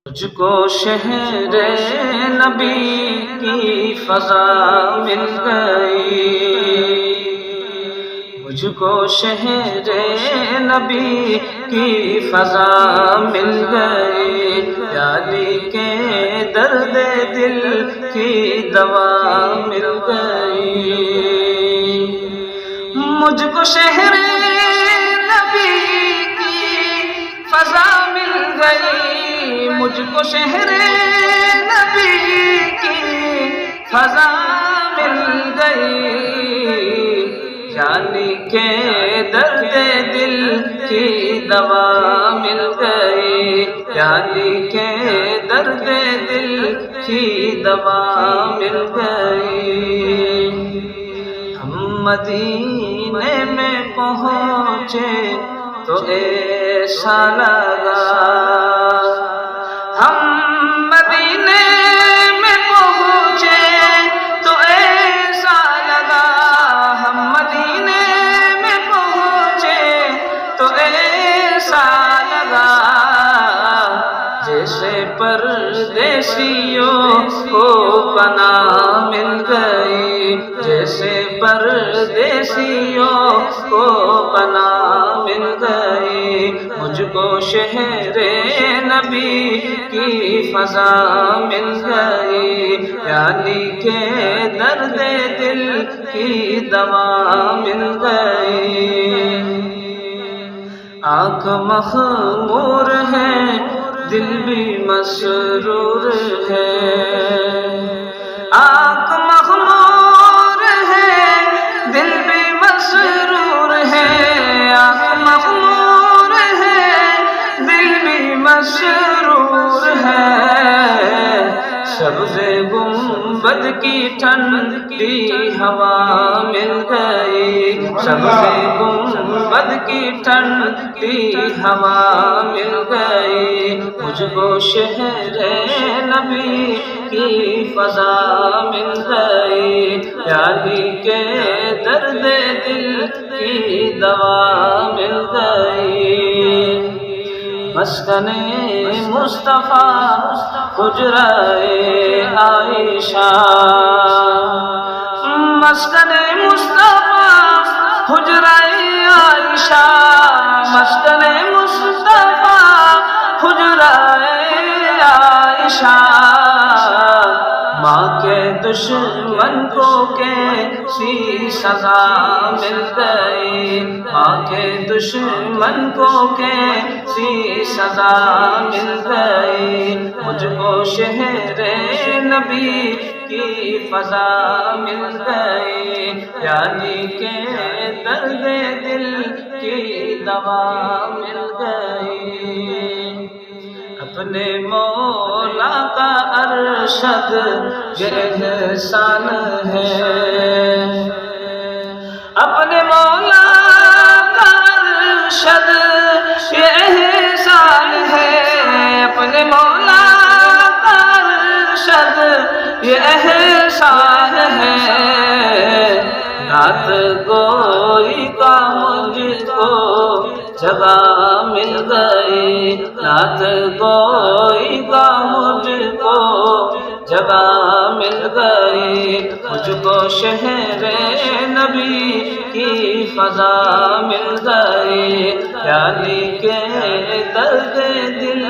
مجھ کو شہر نبی کی فضا مل گئی، مجھ کو شہر نبی کی فضا مل گئی، یاری کے درد دل کی دوا مل گئی، مجھ کو شہر نبی کی فضا مل گئی، مجھ کو شہر نبی کی فضا مل گئی، یعنی کہ درد دل کی دوا مل گئی، یعنی کہ درد دل کی دوا مل گئی۔ ہم مدینے میں پہنچے تو ایسا لگا، ہم مدینے میں پہنچے تو ایسا لگا، ہم مدینے میں پہنچے تو ایسا لگا، جیسے پردیسیوں کو پناہ مل گئی، جیسے پردیسیوں کو پناہ مل گئی، مجھ کو شہر نبی کی فضا مل گئی، یعنی کہ درد دل کی دوا مل گئی۔ آنکھ مخمور ہے دل بھی مسرور ہے، آنکھ مخمور ہے دل بھی مسرور ہے، آنکھ مخمور ہے دل بھی مسرور ہے، سبز گنبد کی ٹھنڈی ہوا مل گئی، سبز گنبد کی ٹھنڈی ہوا مل گئی، مجھ کو شہر نبی کی فضا مل گئی، یعنی کہ درد دل کی دوا مل گئی۔ مسکن مصطفیٰ حجرہ عائشہ، مسکن مصطفیٰ حجرہ عائشہ، مسکن مصطفیٰ حجرہ عائشہ، ماں کے دشمن کو کیسی سزا مل گئی، ماں کے دشمن کو کیسی سزا مل گئی، مجھ کو شہر نبی کی فضا مل گئی، یعنی کہ درد دل کی دوا مل گئی۔ اپنے مولا کا ارشد یہ احسان ہے، اپنے مولا کا ارشد یہ احسان ہے، اپنے مولا کا ارشد یہ احسان ہے، رات گوئی کا مجھ کو جگہ مل گئی، رات گوئی کا مجھ کو جگہ مل گئی، مجھ کو شہر نبی کی فضا مل گئی، یعنی کہ درد دل